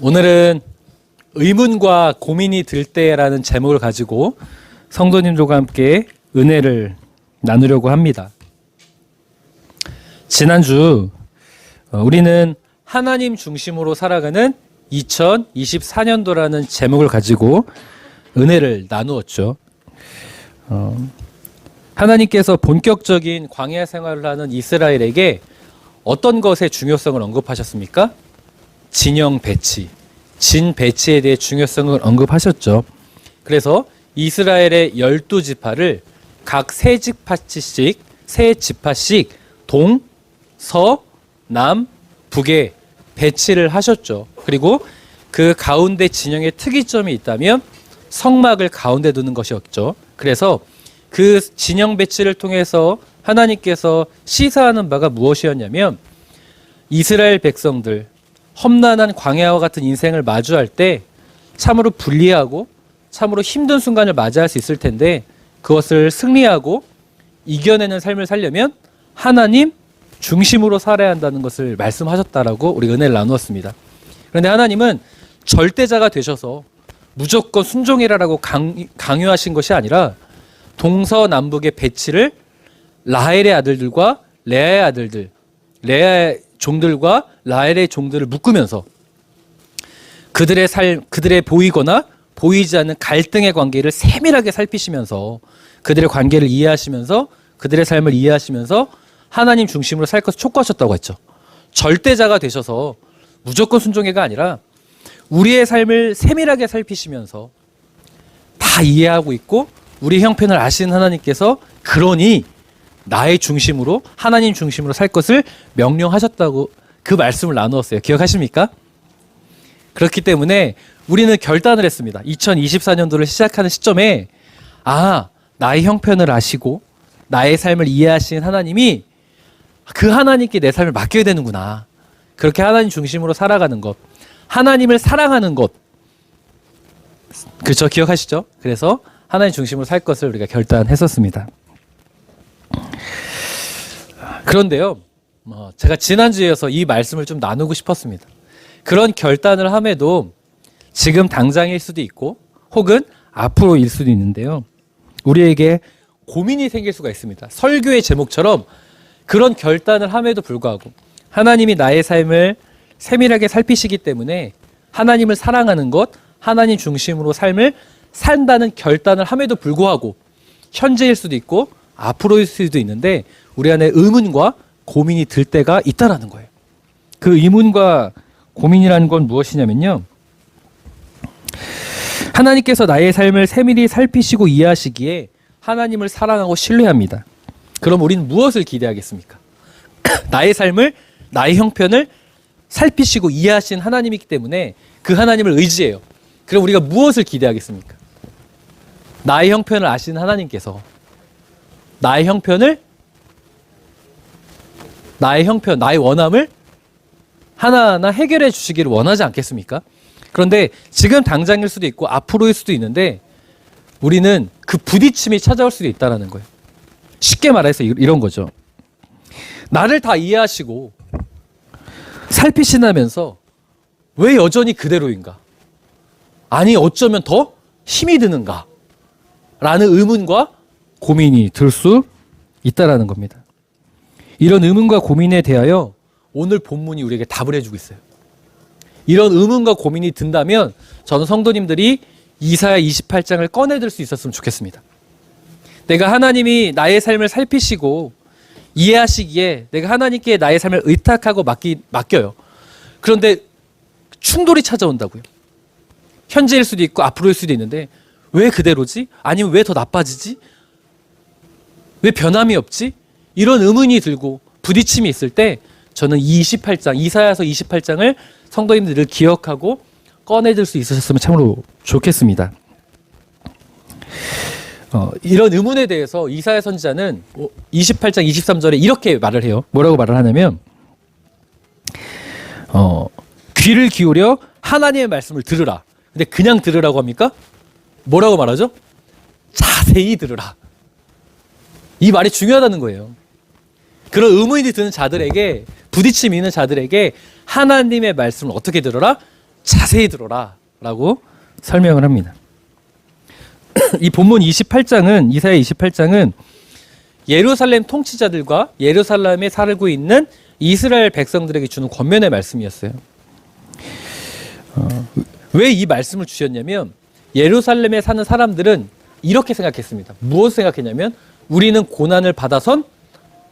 오늘은 의문과 고민이 들 때라는 제목을 가지고 성도님들과 함께 은혜를 나누려고 합니다. 지난주 우리는 하나님 중심으로 살아가는 2024년도라는 제목을 가지고 은혜를 나누었죠. 하나님께서 본격적인 광야 생활을 하는 이스라엘에게 어떤 것의 중요성을 언급하셨습니까? 진영 배치, 진 배치에 대해 중요성을 언급하셨죠. 그래서 이스라엘의 12지파를 각 세 지파씩 동, 서, 남, 북에 배치를 하셨죠. 그리고 그 가운데 진영의 특이점이 있다면 성막을 가운데 두는 것이었죠. 그래서 그 진영 배치를 통해서 하나님께서 시사하는 바가 무엇이었냐면 이스라엘 백성들 험난한 광야와 같은 인생을 마주할 때 참으로 불리하고 참으로 힘든 순간을 맞이할 수 있을 텐데 그것을 승리하고 이겨내는 삶을 살려면 하나님 중심으로 살아야 한다는 것을 말씀하셨다라고 우리 은혜를 나누었습니다. 그런데 하나님은 절대자가 되셔서 무조건 순종이라고 강요하신 것이 아니라 동서남북의 배치를 라헬의 아들들과 레아의 아들들, 레아의 종들과 라헬의 종들을 묶으면서 그들의 삶, 그들의 보이거나 보이지 않는 갈등의 관계를 세밀하게 살피시면서 그들의 관계를 이해하시면서 그들의 삶을 이해하시면서 하나님 중심으로 살 것을 촉구하셨다고 했죠. 절대자가 되셔서 무조건 순종해가 아니라 우리의 삶을 세밀하게 살피시면서 다 이해하고 있고 우리 형편을 아시는 하나님께서 그러니 나의 중심으로 하나님 중심으로 살 것을 명령하셨다고 그 말씀을 나누었어요. 기억하십니까? 그렇기 때문에 우리는 결단을 했습니다. 2024년도를 시작하는 시점에 나의 형편을 아시고 나의 삶을 이해하신 하나님이 그 하나님께 내 삶을 맡겨야 되는구나. 그렇게 하나님 중심으로 살아가는 것, 하나님을 사랑하는 것, 그렇죠? 기억하시죠? 그래서 하나님 중심으로 살 것을 우리가 결단했었습니다. 그런데요, 제가 지난주에서 이 말씀을 좀 나누고 싶었습니다. 그런 결단을 함에도 지금 당장일 수도 있고 혹은 앞으로일 수도 있는데요. 우리에게 고민이 생길 수가 있습니다. 설교의 제목처럼 그런 결단을 함에도 불구하고 하나님이 나의 삶을 세밀하게 살피시기 때문에 하나님을 사랑하는 것, 하나님 중심으로 삶을 산다는 결단을 함에도 불구하고 현재일 수도 있고 앞으로일 수도 있는데 우리 안에 의문과 고민이 들 때가 있다라는 거예요. 그 의문과 고민이라는 건 무엇이냐면요. 하나님께서 나의 삶을 세밀히 살피시고 이해하시기에 하나님을 사랑하고 신뢰합니다. 그럼 우리는 무엇을 기대하겠습니까? 나의 삶을, 나의 형편을 살피시고 이해하신 하나님이기 때문에 그 하나님을 의지해요. 그럼 우리가 무엇을 기대하겠습니까? 나의 형편을 아시는 하나님께서 나의 형편, 나의 원함을 하나하나 해결해 주시기를 원하지 않겠습니까? 그런데 지금 당장일 수도 있고 앞으로일 수도 있는데 우리는 그 부딪힘이 찾아올 수도 있다는 거예요. 쉽게 말해서 이런 거죠. 나를 다 이해하시고 살피신다면서 왜 여전히 그대로인가? 아니 어쩌면 더 힘이 드는가? 라는 의문과 고민이 들 수 있다는 겁니다. 이런 의문과 고민에 대하여 오늘 본문이 우리에게 답을 해주고 있어요. 이런 의문과 고민이 든다면 저는 성도님들이 이사야 28장을 꺼내들 수 있었으면 좋겠습니다. 내가 하나님이 나의 삶을 살피시고 이해하시기에 내가 하나님께 나의 삶을 의탁하고 맡겨요. 그런데 충돌이 찾아온다고요. 현재일 수도 있고 앞으로일 수도 있는데 왜 그대로지? 아니면 왜 더 나빠지지? 왜 변함이 없지? 이런 의문이 들고 부딪힘이 있을 때 저는 이사야서 28장을 성도님들을 기억하고 꺼내들 수 있으셨으면 참으로 좋겠습니다. 이런 의문에 대해서 이사야 선지자는 28장 23절에 이렇게 말을 해요. 뭐라고 말을 하냐면 귀를 기울여 하나님의 말씀을 들으라. 근데 그냥 들으라고 합니까? 뭐라고 말하죠? 자세히 들으라. 이 말이 중요하다는 거예요. 그런 의문이 드는 자들에게 부딪힘이 있는 자들에게 하나님의 말씀을 어떻게 들어라? 자세히 들어라 라고 설명을 합니다. 이 본문 28장은 이사야 28장은 예루살렘 통치자들과 예루살렘에 살고 있는 이스라엘 백성들에게 주는 권면의 말씀이었어요. 왜 이 말씀을 주셨냐면 예루살렘에 사는 사람들은 이렇게 생각했습니다. 무엇을 생각했냐면 우리는 고난을 받아선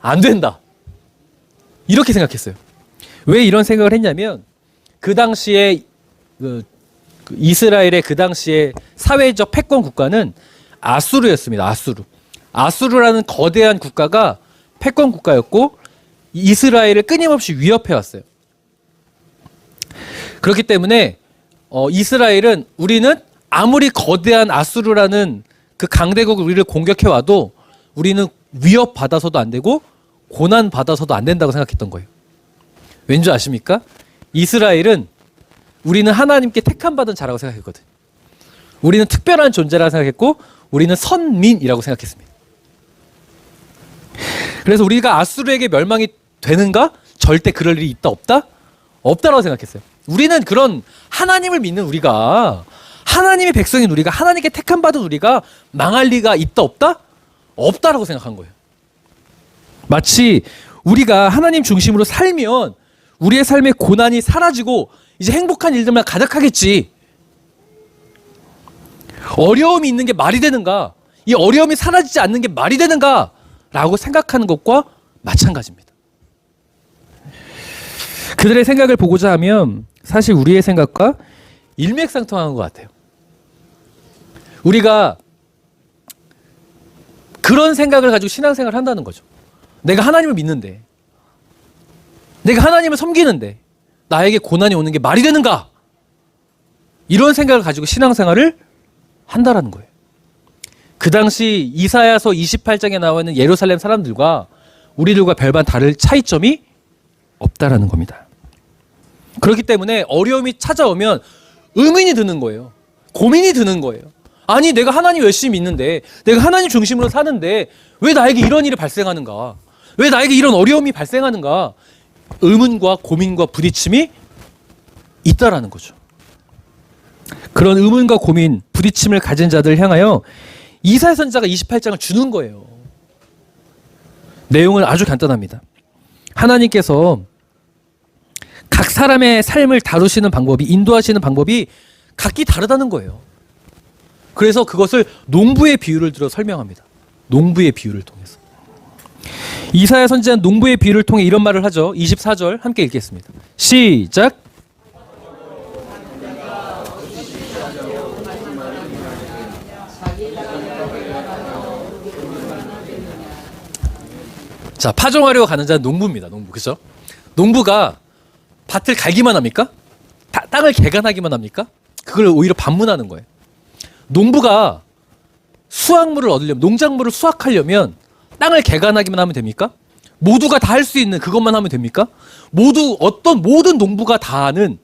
안 된다. 이렇게 생각했어요. 왜 이런 생각을 했냐면 그 당시에 이스라엘의 그 당시에 사회적 패권 국가는 아수르였습니다. 아수르라는 거대한 국가가 패권 국가였고 이스라엘을 끊임없이 위협해 왔어요. 그렇기 때문에 이스라엘은 우리는 아무리 거대한 아수르라는 그 강대국이 우리를 공격해 와도 우리는 위협받아서도 안 되고 고난받아서도 안 된다고 생각했던 거예요. 왠지 아십니까? 이스라엘은 우리는 하나님께 택함받은 자라고 생각했거든. 우리는 특별한 존재라고 생각했고 우리는 선민이라고 생각했습니다. 그래서 우리가 아수르에게 멸망이 되는가? 절대 그럴 일이 있다 없다? 없다라고 생각했어요. 우리는 그런 하나님을 믿는 우리가 하나님의 백성인 우리가 하나님께 택함받은 우리가 망할 리가 있다 없다? 없다라고 생각한 거예요. 마치 우리가 하나님 중심으로 살면 우리의 삶의 고난이 사라지고 이제 행복한 일들만 가득하겠지. 어려움이 있는 게 말이 되는가? 이 어려움이 사라지지 않는 게 말이 되는가? 라고 생각하는 것과 마찬가지입니다. 그들의 생각을 보고자 하면 사실 우리의 생각과 일맥상통한 것 같아요. 우리가 그런 생각을 가지고 신앙생활을 한다는 거죠. 내가 하나님을 믿는데, 내가 하나님을 섬기는데 나에게 고난이 오는 게 말이 되는가? 이런 생각을 가지고 신앙생활을 한다라는 거예요. 그 당시 이사야서 28장에 나와 있는 예루살렘 사람들과 우리들과 별반 다를 차이점이 없다라는 겁니다. 그렇기 때문에 어려움이 찾아오면 의문이 드는 거예요. 고민이 드는 거예요. 아니 내가 하나님 열심히 믿는데 내가 하나님 중심으로 사는데 왜 나에게 이런 일이 발생하는가? 왜 나에게 이런 어려움이 발생하는가? 의문과 고민과 부딪힘이 있다라는 거죠. 그런 의문과 고민, 부딪힘을 가진 자들을 향하여 이사야 선지자가 28장을 주는 거예요. 내용은 아주 간단합니다. 하나님께서 각 사람의 삶을 다루시는 방법이, 인도하시는 방법이 각기 다르다는 거예요. 그래서 그것을 농부의 비유를 들어 설명합니다. 농부의 비유를 통해서. 이사야 선지자는 농부의 비유를 통해 이런 말을 하죠. 24절 함께 읽겠습니다. 시작. 자, 파종하려고 가는 자는 농부입니다. 농부. 그죠? 농부가 밭을 갈기만 합니까? 땅을 개간하기만 합니까? 그걸 오히려 반문하는 거예요. 농부가 수확물을 얻으려면, 농작물을 수확하려면 땅을 개간하기만 하면 됩니까? 모두가 다 할 수 있는 그것만 하면 됩니까? 모든 농부가 다 하는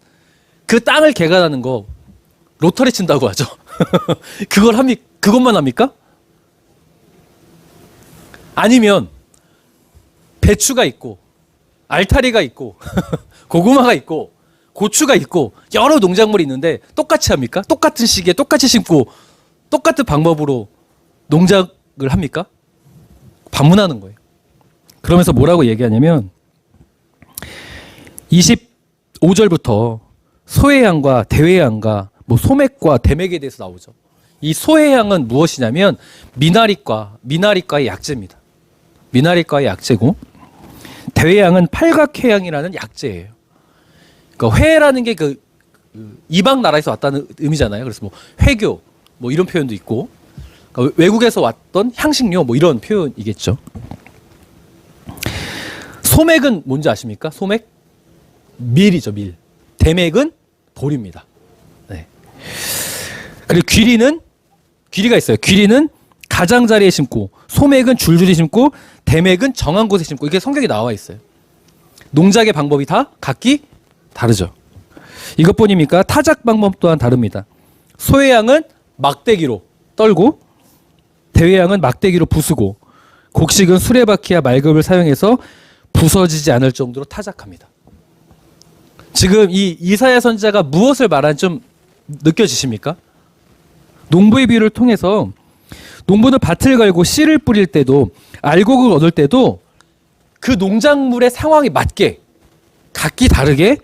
그 땅을 개간하는 거 로터리 친다고 하죠. 그것만 합니까? 아니면 배추가 있고 알타리가 있고 고구마가 있고 고추가 있고 여러 농작물이 있는데 똑같이 합니까? 똑같은 시기에 똑같이 심고 똑같은 방법으로 농작을 합니까? 반문하는 거예요. 그러면서 뭐라고 얘기하냐면 25절부터 소해양과 대회양과 소맥과 대맥에 대해서 나오죠. 이 소해양은 무엇이냐면 미나리과의 약재입니다. 미나리과의 약재고 대회양은 팔각회양이라는 약재예요. 그러니까 회라는 게 그 이방 나라에서 왔다는 의미잖아요. 그래서 회교 이런 표현도 있고 그러니까 외국에서 왔던 향신료 이런 표현이겠죠. 소맥은 뭔지 아십니까? 소맥? 밀이죠, 밀. 대맥은 보리입니다. 네. 그리고 귀리가 있어요. 귀리는 가장자리에 심고 소맥은 줄줄이 심고 대맥은 정한 곳에 심고 이게 성경에 나와 있어요. 농작의 방법이 다 각기 다르죠. 이것뿐입니까? 타작 방법 또한 다릅니다. 소해양은 막대기로 떨고 대회양은 막대기로 부수고 곡식은 수레바퀴와 말급을 사용해서 부서지지 않을 정도로 타작합니다. 지금 이 이사야 선지자가 무엇을 말하는지 좀 느껴지십니까? 농부의 비유를 통해서 농부는 밭을 갈고 씨를 뿌릴 때도 알곡을 얻을 때도 그 농작물의 상황에 맞게 각기 다르게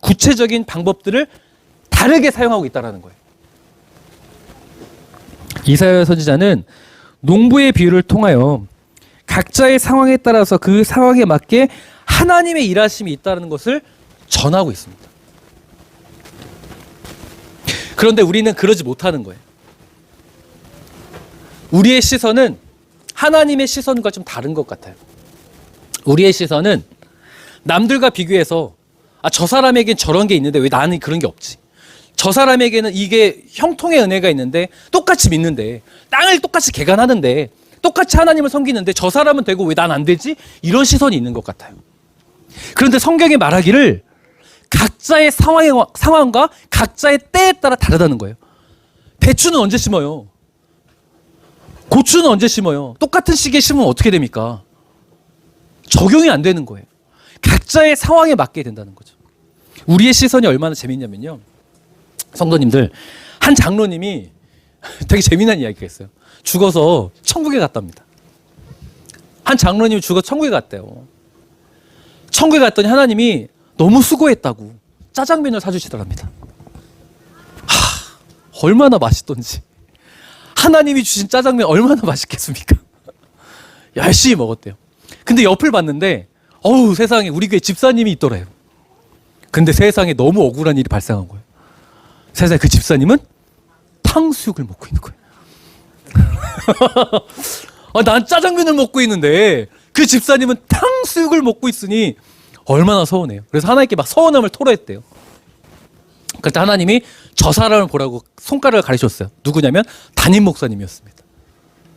구체적인 방법들을 다르게 사용하고 있다는 거예요. 이사야 선지자는 농부의 비유를 통하여 각자의 상황에 따라서 그 상황에 맞게 하나님의 일하심이 있다는 것을 전하고 있습니다. 그런데 우리는 그러지 못하는 거예요. 우리의 시선은 하나님의 시선과 좀 다른 것 같아요. 우리의 시선은 남들과 비교해서 저 사람에겐 저런 게 있는데 왜 나는 그런 게 없지? 저 사람에게는 이게 형통의 은혜가 있는데 똑같이 믿는데 땅을 똑같이 개간하는데 똑같이 하나님을 섬기는데 저 사람은 되고 왜 난 안 되지? 이런 시선이 있는 것 같아요. 그런데 성경이 말하기를 각자의 상황과 각자의 때에 따라 다르다는 거예요. 배추는 언제 심어요? 고추는 언제 심어요? 똑같은 시기에 심으면 어떻게 됩니까? 적용이 안 되는 거예요. 각자의 상황에 맞게 된다는 거죠. 우리의 시선이 얼마나 재밌냐면요. 성도님들, 한 장로님이 되게 재미난 이야기가 있어요. 죽어서 천국에 갔답니다. 한 장로님이 죽어 천국에 갔대요. 천국에 갔더니 하나님이 너무 수고했다고 짜장면을 사주시더랍니다. 얼마나 맛있던지. 하나님이 주신 짜장면 얼마나 맛있겠습니까? 열심히 먹었대요. 근데 옆을 봤는데 어우 세상에 우리 교회 집사님이 있더래요. 근데 세상에 너무 억울한 일이 발생한 거예요. 세상에 그 집사님은 탕수육을 먹고 있는 거예요. 난 짜장면을 먹고 있는데 그 집사님은 탕수육을 먹고 있으니 얼마나 서운해요. 그래서 하나님께 막 서운함을 토로했대요. 그때 하나님이 저 사람을 보라고 손가락을 가리셨어요. 누구냐면 담임 목사님이었습니다.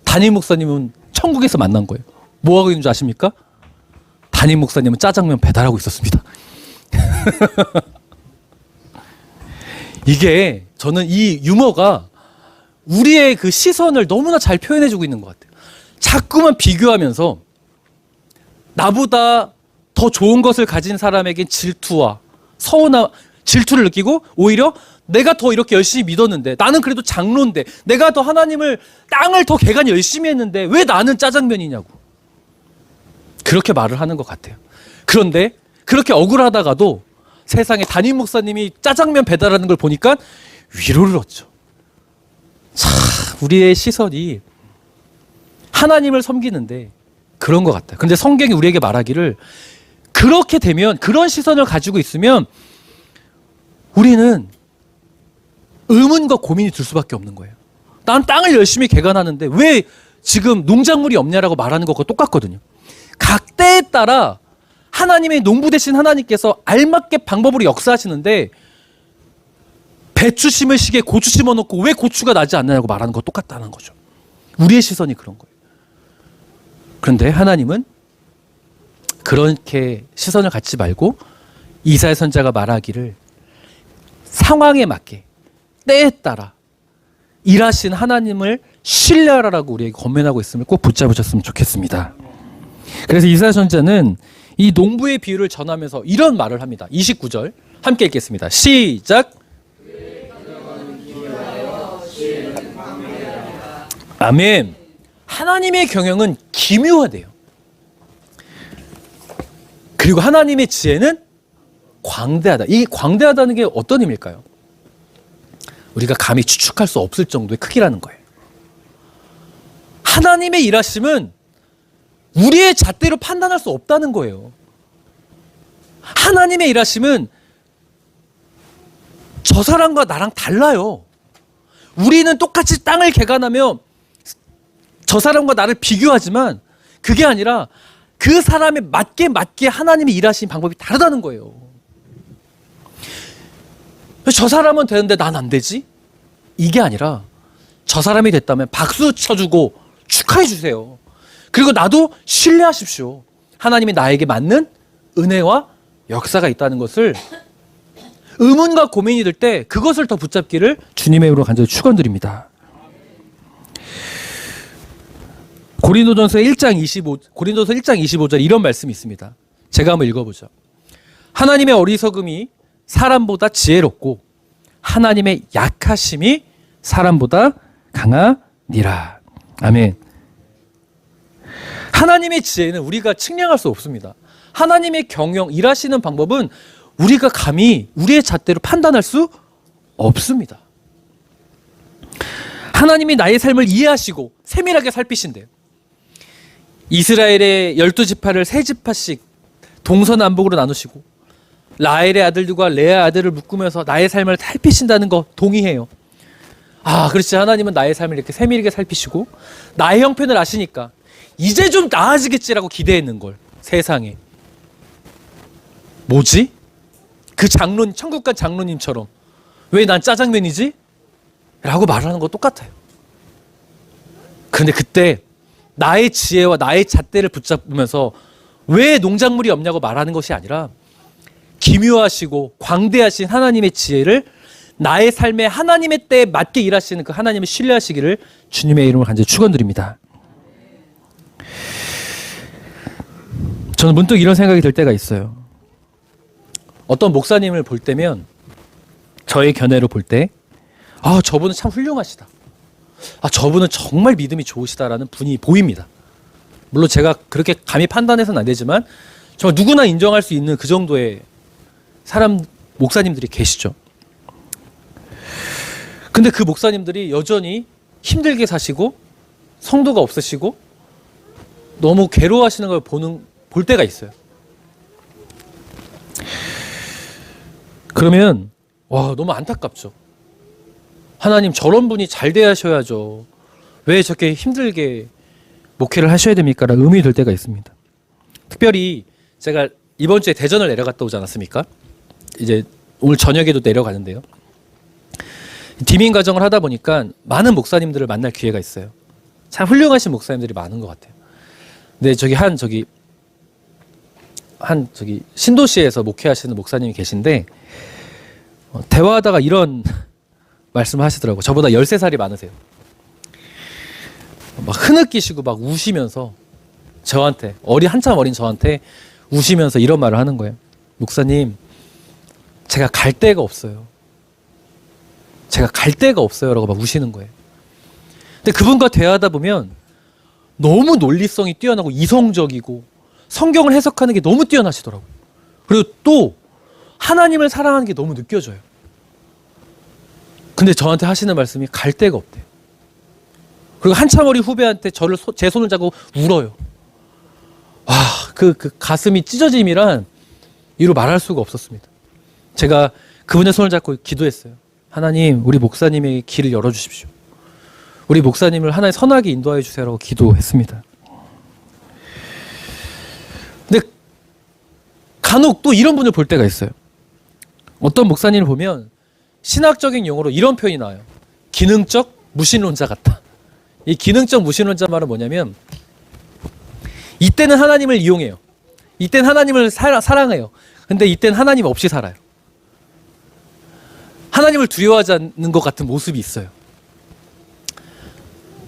담임 목사님은 천국에서 만난 거예요. 뭐 하고 있는 줄 아십니까? 담임 목사님은 짜장면 배달하고 있었습니다. 이게 저는 이 유머가 우리의 그 시선을 너무나 잘 표현해주고 있는 것 같아요. 자꾸만 비교하면서 나보다 더 좋은 것을 가진 사람에겐 질투와 서운함, 질투를 느끼고 오히려 내가 더 이렇게 열심히 믿었는데 나는 그래도 장로인데 내가 더 하나님을 땅을 더 개간 열심히 했는데 왜 나는 짜장면이냐고 그렇게 말을 하는 것 같아요. 그런데 그렇게 억울하다가도 세상에 담임 목사님이 짜장면 배달하는 걸 보니까 위로를 얻죠. 참 우리의 시선이 하나님을 섬기는데 그런 것 같아요. 근데 성경이 우리에게 말하기를 그렇게 되면 그런 시선을 가지고 있으면 우리는 의문과 고민이 들 수밖에 없는 거예요. 난 땅을 열심히 개간하는데 왜 지금 농작물이 없냐라고 말하는 것과 똑같거든요. 각 때에 따라 하나님의 농부 되신 하나님께서 알맞게 방법으로 역사하시는데 배추 심을 시기에 고추 심어놓고 왜 고추가 나지 않느냐고 말하는 거 똑같다는 거죠. 우리의 시선이 그런 거예요. 그런데 하나님은 그렇게 시선을 갖지 말고 이사야 선지자가 말하기를 상황에 맞게 때에 따라 일하신 하나님을 신뢰하라고 우리에게 권면하고 있음을 꼭 붙잡으셨으면 좋겠습니다. 그래서 이사야 선지자는 이 농부의 비유를 전하면서 이런 말을 합니다. 29절 함께 읽겠습니다. 시작. 아멘. 하나님의 경영은 기묘하대요. 그리고 하나님의 지혜는 광대하다. 이 광대하다는 게 어떤 의미일까요? 우리가 감히 추측할 수 없을 정도의 크기라는 거예요. 하나님의 일하심은 우리의 잣대로 판단할 수 없다는 거예요. 하나님의 일하심은 저 사람과 나랑 달라요. 우리는 똑같이 땅을 개간하며 저 사람과 나를 비교하지만 그게 아니라 그 사람에 맞게 하나님이 일하신 방법이 다르다는 거예요. 저 사람은 되는데 난 안 되지? 이게 아니라 저 사람이 됐다면 박수 쳐주고 축하해 주세요. 그리고 나도 신뢰하십시오. 하나님이 나에게 맞는 은혜와 역사가 있다는 것을 의문과 고민이 들 때 그것을 더 붙잡기를 주님의 이름으로 간절히 축원드립니다. 고린도전서 1장 25절 이런 말씀이 있습니다. 제가 한번 읽어보죠. 하나님의 어리석음이 사람보다 지혜롭고 하나님의 약하심이 사람보다 강하니라. 아멘. 하나님의 지혜는 우리가 측량할 수 없습니다. 하나님의 경영, 일하시는 방법은 우리가 감히 우리의 잣대로 판단할 수 없습니다. 하나님이 나의 삶을 이해하시고 세밀하게 살피신대요. 이스라엘의 12지파를 3지파씩 동서남북으로 나누시고 라헬의 아들들과 레아 아들을 묶으면서 나의 삶을 살피신다는 거 동의해요. 아, 그렇지. 하나님은 나의 삶을 이렇게 세밀하게 살피시고 나의 형편을 아시니까 이제 좀 나아지겠지라고 기대했는 걸. 세상에 뭐지? 그 장론, 천국 간 장로님처럼 왜 난 짜장면이지? 라고 말하는 거 똑같아요. 그런데 그때 나의 지혜와 나의 잣대를 붙잡으면서 왜 농작물이 없냐고 말하는 것이 아니라 기묘하시고 광대하신 하나님의 지혜를 나의 삶에 하나님의 때에 맞게 일하시는 그 하나님을 신뢰하시기를 주님의 이름으로 간절히 축원드립니다. 저는 문득 이런 생각이 들 때가 있어요. 어떤 목사님을 볼 때면 저의 견해로 볼 때 저분은 참 훌륭하시다. 저분은 정말 믿음이 좋으시다라는 분이 보입니다. 물론 제가 그렇게 감히 판단해서는 안 되지만 정말 누구나 인정할 수 있는 그 정도의 사람 목사님들이 계시죠. 근데 그 목사님들이 여전히 힘들게 사시고 성도가 없으시고 너무 괴로워하시는 걸 볼 때가 있어요. 그러면 너무 안타깝죠. 하나님, 저런 분이 잘 되셔야죠. 왜 저렇게 힘들게 목회를 하셔야 됩니까? 라는 의문이 들 때가 있습니다. 특별히 제가 이번 주에 대전을 내려갔다 오지 않았습니까? 이제 오늘 저녁에도 내려가는데요. 디민 과정을 하다 보니까 많은 목사님들을 만날 기회가 있어요. 참 훌륭하신 목사님들이 많은 것 같아요. 근데 저기 신도시에서 목회하시는 목사님이 계신데 대화하다가 이런 말씀을 하시더라고요. 저보다 13살이 많으세요. 막 흐느끼시고 막 우시면서 저한테, 한참 어린 저한테 우시면서 이런 말을 하는 거예요. 목사님, 제가 갈 데가 없어요. 제가 갈 데가 없어요. 라고 막 우시는 거예요. 근데 그분과 대화하다 보면 너무 논리성이 뛰어나고 이성적이고 성경을 해석하는 게 너무 뛰어나시더라고요. 그리고 또 하나님을 사랑하는 게 너무 느껴져요. 근데 저한테 하시는 말씀이 갈 데가 없대요. 그리고 한참 어린 후배한테 제 손을 잡고 울어요. 와, 그 가슴이 찢어짐이란 이루 말할 수가 없었습니다. 제가 그분의 손을 잡고 기도했어요. 하나님, 우리 목사님의 길을 열어주십시오. 우리 목사님을 하나의 선하게 인도하여 주세요라고 기도했습니다. 근데 간혹 또 이런 분을 볼 때가 있어요. 어떤 목사님을 보면 신학적인 용어로 이런 표현이 나와요. 기능적 무신론자 같다. 이 기능적 무신론자 말은 뭐냐면 이때는 하나님을 이용해요. 이때는 하나님을 사랑해요. 근데 이때는 하나님 없이 살아요. 하나님을 두려워하지 않는 것 같은 모습이 있어요.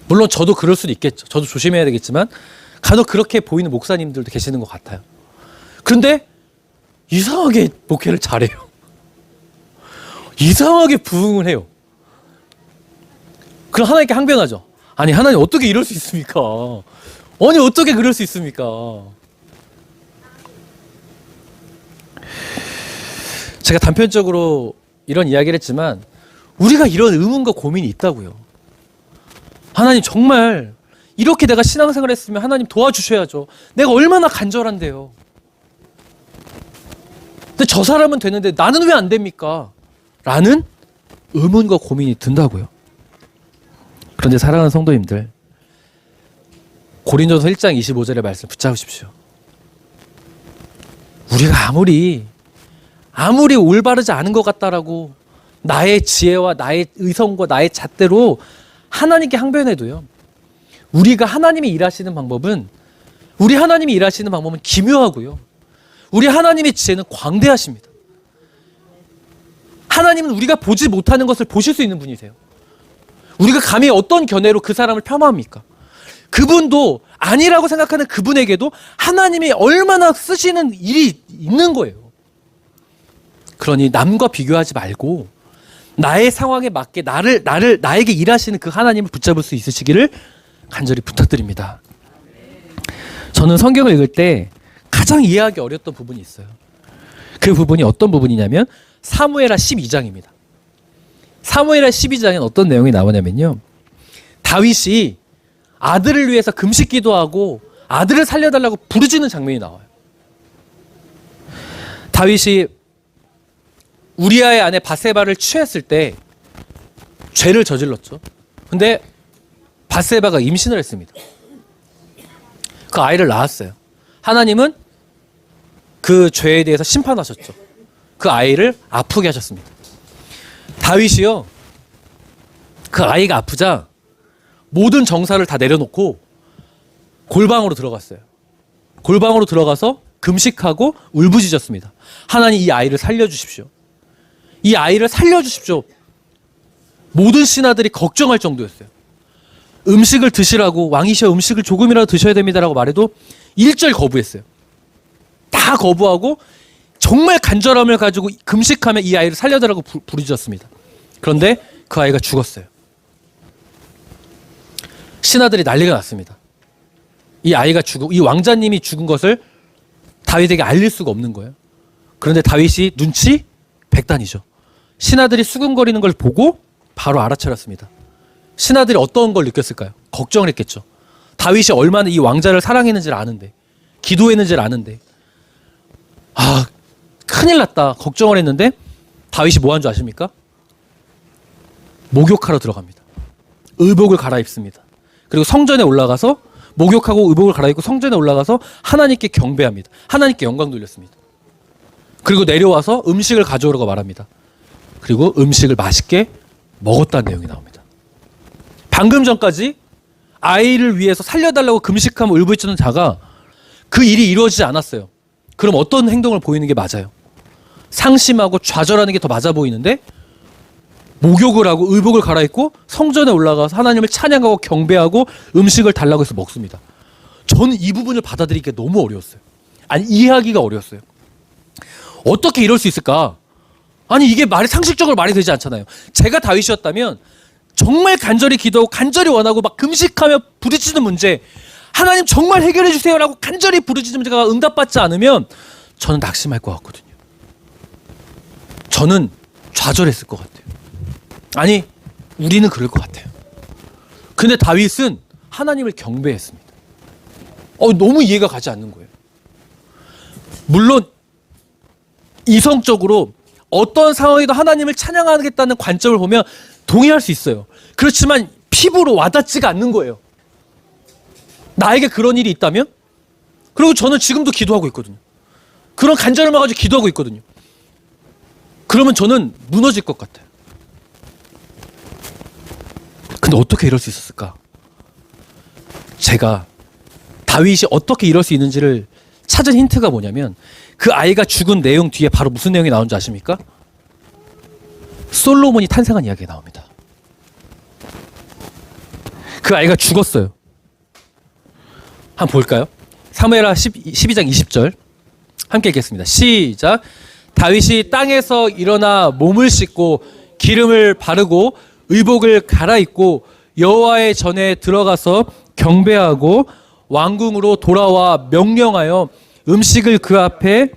물론 저도 그럴 수도 있겠죠. 저도 조심해야 되겠지만 간혹 그렇게 보이는 목사님들도 계시는 것 같아요. 그런데 이상하게 목회를 잘해요. 이상하게 부응을 해요. 그럼 하나님께 항변하죠. 아니, 하나님 어떻게 이럴 수 있습니까? 아니, 어떻게 그럴 수 있습니까? 제가 단편적으로 이런 이야기를 했지만 우리가 이런 의문과 고민이 있다고요. 하나님, 정말 이렇게 내가 신앙생활을 했으면 하나님 도와주셔야죠. 내가 얼마나 간절한데요. 근데 저 사람은 되는데 나는 왜 안 됩니까? 라는 의문과 고민이 든다고요. 그런데 사랑하는 성도님들, 고린도서 1장 25절의 말씀 붙잡으십시오. 우리가 아무리 올바르지 않은 것 같다라고 나의 지혜와 나의 의성과 나의 잣대로 하나님께 항변해도요, 우리가 하나님이 일하시는 방법은 기묘하고요, 우리 하나님의 지혜는 광대하십니다. 하나님은 우리가 보지 못하는 것을 보실 수 있는 분이세요. 우리가 감히 어떤 견해로 그 사람을 폄하합니까? 그분도 아니라고 생각하는 그분에게도 하나님이 얼마나 쓰시는 일이 있는 거예요. 그러니 남과 비교하지 말고 나의 상황에 맞게 나에게 일하시는 그 하나님을 붙잡을 수 있으시기를 간절히 부탁드립니다. 저는 성경을 읽을 때 가장 이해하기 어려웠던 부분이 있어요. 그 부분이 어떤 부분이냐면 사무엘하 12장입니다. 사무엘하 12장엔 어떤 내용이 나오냐면요. 다윗이 아들을 위해서 금식 기도하고 아들을 살려달라고 부르짖는 장면이 나와요. 다윗이 우리아의 아내 바세바를 취했을 때 죄를 저질렀죠. 근데 바세바가 임신을 했습니다. 그 아이를 낳았어요. 하나님은 그 죄에 대해서 심판하셨죠. 그 아이를 아프게 하셨습니다. 다윗이요, 그 아이가 아프자 모든 정사를 다 내려놓고 골방으로 들어갔어요. 골방으로 들어가서 금식하고 울부짖었습니다. 하나님, 이 아이를 살려주십시오. 이 아이를 살려주십시오. 모든 신하들이 걱정할 정도였어요. 음식을 드시라고, 왕이셔 음식을 조금이라도 드셔야 됩니다라고 말해도 일절 거부했어요. 다 거부하고 정말 간절함을 가지고 금식하며 이 아이를 살려달라고 부르짖었습니다. 그런데 그 아이가 죽었어요. 신하들이 난리가 났습니다. 이 아이가 이 왕자님이 죽은 것을 다윗에게 알릴 수가 없는 거예요. 그런데 다윗이 눈치 백단이죠. 신하들이 수근거리는 걸 보고 바로 알아차렸습니다. 신하들이 어떤 걸 느꼈을까요? 걱정을 했겠죠. 다윗이 얼마나 이 왕자를 사랑했는지를 아는데, 기도했는지를 아는데, 아, 큰일 났다 걱정을 했는데 다윗이 뭐 한 줄 아십니까? 목욕하러 들어갑니다. 의복을 갈아입습니다. 그리고 성전에 올라가서 목욕하고 의복을 갈아입고 성전에 올라가서 하나님께 경배합니다. 하나님께 영광 돌렸습니다. 그리고 내려와서 음식을 가져오라고 말합니다. 그리고 음식을 맛있게 먹었다는 내용이 나옵니다. 방금 전까지 아이를 위해서 살려달라고 금식하며 울부짖는 자가 그 일이 이루어지지 않았어요. 그럼 어떤 행동을 보이는 게 맞아요? 상심하고 좌절하는 게 더 맞아 보이는데, 목욕을 하고 의복을 갈아입고 성전에 올라가서 하나님을 찬양하고 경배하고 음식을 달라고 해서 먹습니다. 저는 이 부분을 받아들이기가 너무 어려웠어요. 아니, 이해하기가 어려웠어요. 어떻게 이럴 수 있을까? 아니, 이게 상식적으로 말이 되지 않잖아요. 제가 다윗이었다면 정말 간절히 기도하고 간절히 원하고 막 금식하며 부딪히는 문제, 하나님 정말 해결해 주세요라고 간절히 부르짖는 문제가 응답받지 않으면 저는 낙심할 것 같거든요. 저는 좌절했을 것 같아요. 아니, 우리는 그럴 것 같아요. 근데 다윗은 하나님을 경배했습니다. 너무 이해가 가지 않는 거예요. 물론 이성적으로 어떤 상황에도 하나님을 찬양하겠다는 관점을 보면 동의할 수 있어요. 그렇지만 피부로 와닿지가 않는 거예요. 나에게 그런 일이 있다면? 그리고 저는 지금도 기도하고 있거든요. 그런 간절함을 가지고 기도하고 있거든요. 그러면 저는 무너질 것 같아요. 근데 어떻게 이럴 수 있었을까? 제가 다윗이 어떻게 이럴 수 있는지를 찾은 힌트가 뭐냐면, 그 아이가 죽은 내용 뒤에 바로 무슨 내용이 나오는지 아십니까? 솔로몬이 탄생한 이야기가 나옵니다. 그 아이가 죽었어요. 한번 볼까요? 사무엘하 12장 20절 함께 읽겠습니다. 시작. 다윗이 땅에서 일어나 몸을 씻고 기름을 바르고 의복을 갈아입고 여호와의 전에 들어가서 경배하고 왕궁으로 돌아와 명령하여 음식을 그 앞에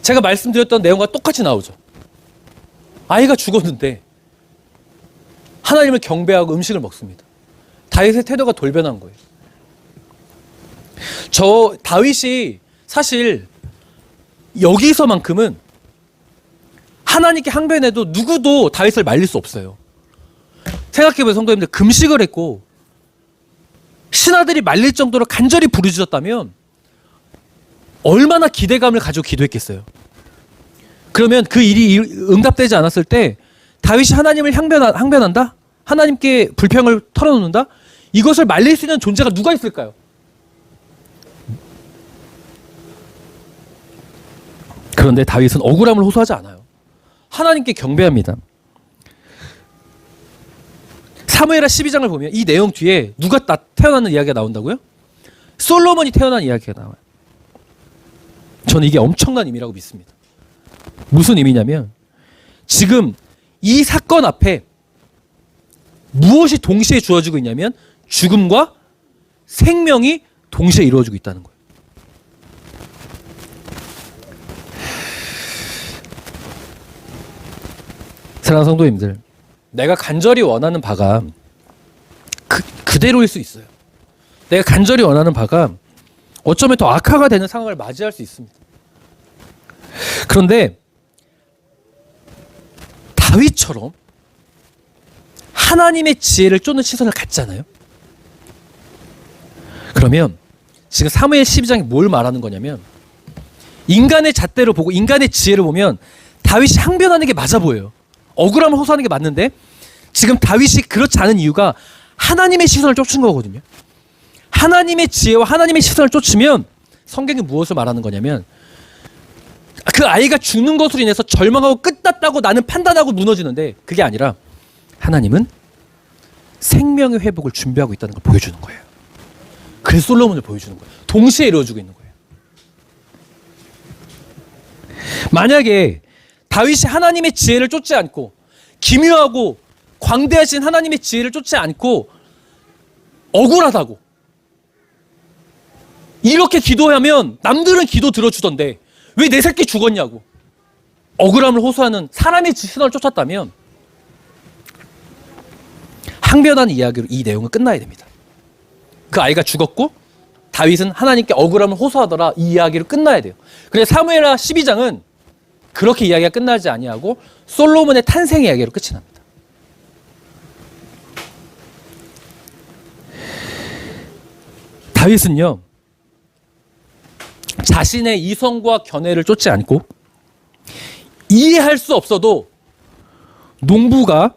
제가 말씀드렸던 내용과 똑같이 나오죠. 아이가 죽었는데 하나님을 경배하고 음식을 먹습니다. 다윗의 태도가 돌변한 거예요. 다윗이 사실 여기서만큼은 하나님께 항변해도 누구도 다윗을 말릴 수 없어요. 생각해보세요, 성도님들. 금식을 했고 신하들이 말릴 정도로 간절히 부르짖었다면 얼마나 기대감을 가지고 기도했겠어요. 그러면 그 일이 응답되지 않았을 때 다윗이 하나님을 항변한다? 하나님께 불평을 털어놓는다? 이것을 말릴 수 있는 존재가 누가 있을까요? 그런데 다윗은 억울함을 호소하지 않아요. 하나님께 경배합니다. 사무엘하 12장을 보면 이 내용 뒤에 누가 태어나는 이야기가 나온다고요? 솔로몬이 태어난 이야기가 나와요. 저는 이게 엄청난 의미라고 믿습니다. 무슨 의미냐면 지금 이 사건 앞에 무엇이 동시에 주어지고 있냐면 죽음과 생명이 동시에 이루어지고 있다는 거예요. 사랑하는 성도님들, 내가 간절히 원하는 바가 그대로일 수 있어요. 내가 간절히 원하는 바가 어쩌면 더 악화가 되는 상황을 맞이할 수 있습니다. 그런데 다윗처럼 하나님의 지혜를 쫓는 시선을 갖잖아요. 그러면 지금 사무엘 12장이 뭘 말하는 거냐면 인간의 잣대로 보고 인간의 지혜를 보면 다윗이 항변하는 게 맞아 보여요. 억울함을 호소하는 게 맞는데 지금 다윗이 그렇지 않은 이유가 하나님의 시선을 쫓은 거거든요. 하나님의 지혜와 하나님의 시선을 쫓으면 성경이 무엇을 말하는 거냐면 그 아이가 죽는 것으로 인해서 절망하고 끝났다고 나는 판단하고 무너지는데 그게 아니라 하나님은 생명의 회복을 준비하고 있다는 걸 보여주는 거예요. 그래서 솔로몬을 보여주는 거예요. 동시에 이루어지고 있는 거예요. 만약에 다윗이 하나님의 지혜를 쫓지 않고 기묘하고 광대하신 하나님의 지혜를 쫓지 않고 억울하다고 이렇게 기도하면 남들은 기도 들어주던데 왜 내 새끼 죽었냐고 억울함을 호소하는 사람의 시선을 쫓았다면 항변하는 이야기로 이 내용은 끝나야 됩니다. 그 아이가 죽었고 다윗은 하나님께 억울함을 호소하더라, 이 이야기로 끝나야 돼요. 그래서 사무엘하 12장은 그렇게 이야기가 끝나지 아니하고 솔로몬의 탄생 이야기로 끝이 납니다. 다윗은요 자신의 이성과 견해를 쫓지 않고 이해할 수 없어도 농부가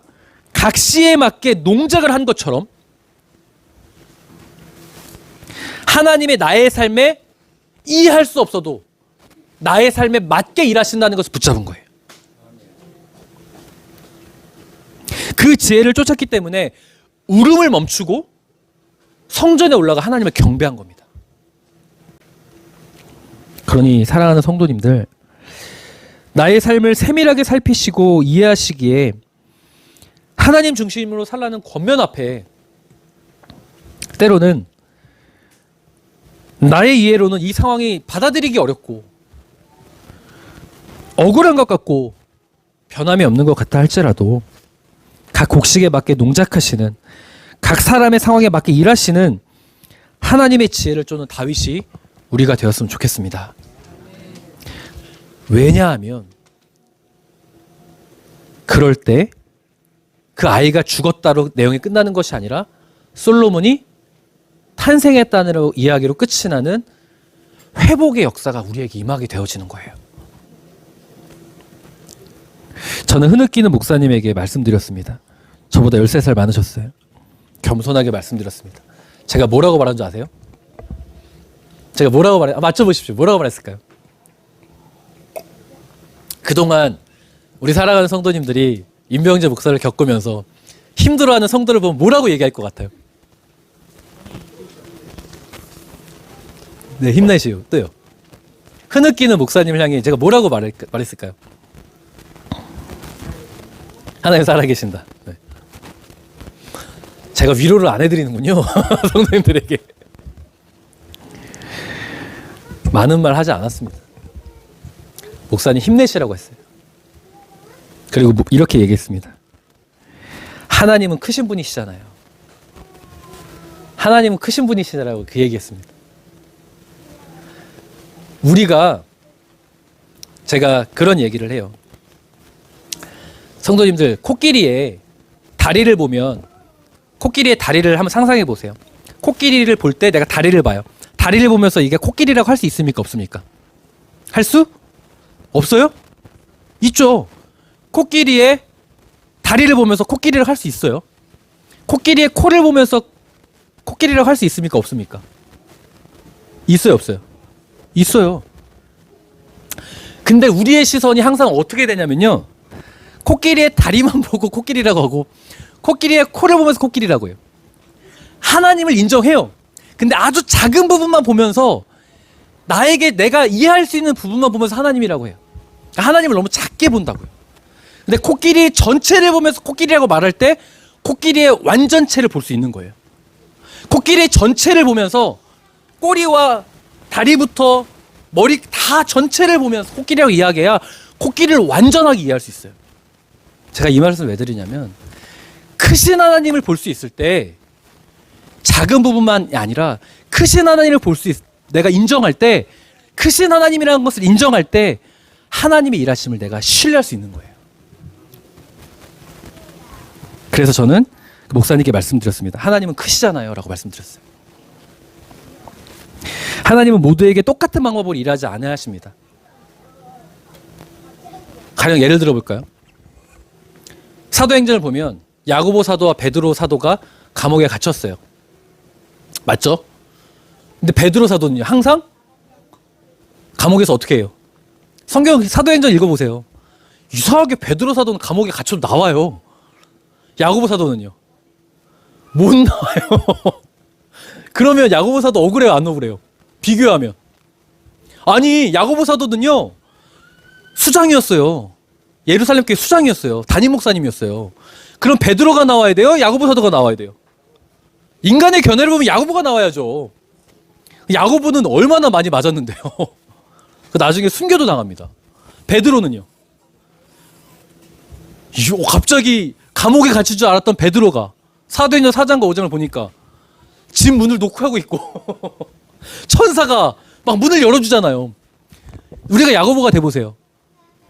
각 시에 맞게 농작을 한 것처럼 하나님의 나의 삶에 이해할 수 없어도 나의 삶에 맞게 일하신다는 것을 붙잡은 거예요. 그 지혜를 쫓았기 때문에 울음을 멈추고 성전에 올라가 하나님을 경배한 겁니다. 그러니 사랑하는 성도님들, 나의 삶을 세밀하게 살피시고 이해하시기에 하나님 중심으로 살라는 권면 앞에 때로는 나의 이해로는 이 상황이 받아들이기 어렵고 억울한 것 같고 변함이 없는 것 같다 할지라도 각 곡식에 맞게 농작하시는 각 사람의 상황에 맞게 일하시는 하나님의 지혜를 쫓는 다윗이 우리가 되었으면 좋겠습니다. 왜냐하면 그럴 때 그 아이가 죽었다로 내용이 끝나는 것이 아니라 솔로몬이 탄생했다는 이야기로 끝이 나는 회복의 역사가 우리에게 임하게 되어지는 거예요. 저는 흐느끼는 목사님에게 말씀드렸습니다. 저보다 13살 많으셨어요. 겸손하게 말씀드렸습니다. 제가 뭐라고 말한 줄 아세요? 제가 뭐라고 맞춰보십시오. 뭐라고 말했을까요? 그동안 우리 사랑하는 성도님들이 임병재 목사를 겪으면서 힘들어하는 성도를 보면 뭐라고 얘기할 것 같아요? 네, 힘내시오. 또요. 흐느끼는 목사님을 향해 제가 뭐라고 말했을까요? 하나님 살아계신다. 네. 제가 위로를 안 해드리는군요. 성도님들에게. 많은 말 하지 않았습니다. 목사님 힘내시라고 했어요. 그리고 이렇게 얘기했습니다. 하나님은 크신 분이시잖아요. 하나님은 크신 분이시라고 그 얘기했습니다. 우리가 제가 그런 얘기를 해요. 성도님들 코끼리의 다리를 보면 코끼리의 다리를 한번 상상해 보세요. 코끼리를 볼 때 내가 다리를 봐요. 다리를 보면서 이게 코끼리라고 할 수 있습니까? 없습니까? 할 수? 없어요? 있죠. 코끼리의 다리를 보면서 코끼리라고 할 수 있어요. 코끼리의 코를 보면서 코끼리라고 할 수 있습니까? 없습니까? 있어요? 없어요? 있어요. 근데 우리의 시선이 항상 어떻게 되냐면요. 코끼리의 다리만 보고 코끼리라고 하고 코끼리의 코를 보면서 코끼리라고 해요. 하나님을 인정해요. 근데 아주 작은 부분만 보면서 나에게 내가 이해할 수 있는 부분만 보면서 하나님이라고 해요. 하나님을 너무 작게 본다고요. 근데 코끼리 전체를 보면서 코끼리라고 말할 때 코끼리의 완전체를 볼 수 있는 거예요. 코끼리 전체를 보면서 꼬리와 다리부터 머리 다 전체를 보면서 코끼리라고 이야기해야 코끼리를 완전하게 이해할 수 있어요. 제가 이 말씀을 왜 드리냐면 크신 하나님을 볼 수 있을 때 작은 부분만이 아니라 크신 하나님을 볼 수 내가 인정할 때 크신 하나님이라는 것을 인정할 때 하나님의 일하심을 내가 신뢰할 수 있는 거예요. 그래서 저는 목사님께 말씀드렸습니다. 하나님은 크시잖아요 라고 말씀드렸어요. 하나님은 모두에게 똑같은 방법으로 일하지 않아야 하십니다. 가령 예를 들어 볼까요? 사도행전을 보면 야고보 사도와 베드로 사도가 감옥에 갇혔어요. 맞죠? 근데 베드로 사도는요, 항상 감옥에서 어떻게 해요? 성경 사도행전 읽어보세요. 이상하게 베드로 사도는 감옥에 갇혀도 나와요. 야고보 사도는요, 못 나와요. 그러면 야고보 사도 억울해요, 안 억울해요? 비교하면. 아니, 야고보 사도는요, 수장이었어요. 예루살렘 교회 수장이었어요. 담임 목사님이었어요. 그럼 베드로가 나와야 돼요? 야고보 사도가 나와야 돼요? 인간의 견해를 보면 야고보가 나와야죠. 야고보는 얼마나 많이 맞았는데요. 나중에 순교도 당합니다. 베드로는요. 갑자기 감옥에 갇힐 줄 알았던 베드로가 사도행전 4장과 5장을 보니까 집 문을 노크하고 있고 천사가 막 문을 열어주잖아요. 우리가 야고보가 돼보세요.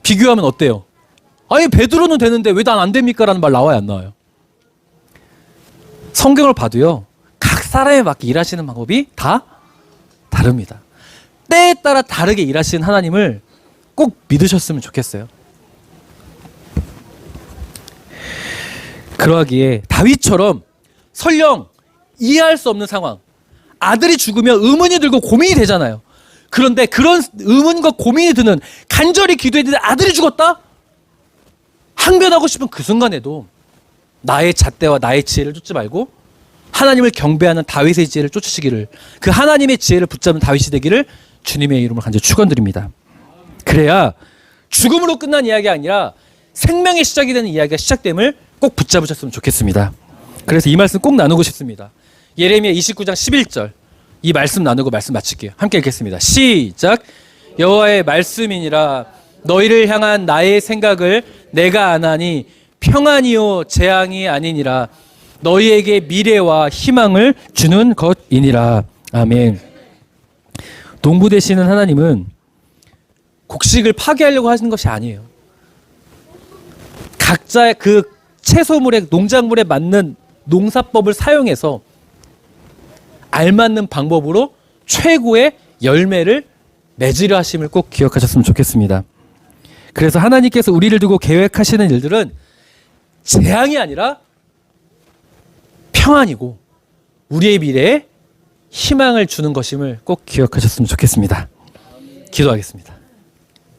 비교하면 어때요? 아니 베드로는 되는데 왜 난 안 됩니까? 라는 말 나와요, 안 나와요? 성경을 봐도요, 각 사람에 맞게 일하시는 방법이 다 다릅니다. 때에 따라 다르게 일하시는 하나님을 꼭 믿으셨으면 좋겠어요. 그러하기에 다윗처럼 설령 이해할 수 없는 상황, 아들이 죽으면 의문이 들고 고민이 되잖아요. 그런데 그런 의문과 고민이 드는, 간절히 기도했는데 아들이 죽었다? 항변하고 싶은 그 순간에도 나의 잣대와 나의 지혜를 쫓지 말고 하나님을 경배하는 다윗의 지혜를 쫓으시기를, 그 하나님의 지혜를 붙잡는 다윗이 되기를 주님의 이름으로 간절히 축원드립니다. 그래야 죽음으로 끝난 이야기가 아니라 생명의 시작이 되는 이야기가 시작됨을 꼭 붙잡으셨으면 좋겠습니다. 그래서 이 말씀 꼭 나누고 싶습니다. 예레미야 29장 11절, 이 말씀 나누고 말씀 마칠게요. 함께 읽겠습니다. 시작. 여호와의 말씀이니라. 너희를 향한 나의 생각을 내가 아나니 평안이요 재앙이 아니니라. 너희에게 미래와 희망을 주는 것이니라. 아멘. 농부 되시는 하나님은 곡식을 파괴하려고 하시는 것이 아니에요. 각자의 그 채소물에, 농작물에 맞는 농사법을 사용해서 알맞는 방법으로 최고의 열매를 맺으려 하심을 꼭 기억하셨으면 좋겠습니다. 그래서 하나님께서 우리를 두고 계획하시는 일들은 재앙이 아니라 평안이고 우리의 미래에 희망을 주는 것임을 꼭 기억하셨으면 좋겠습니다. 기도하겠습니다.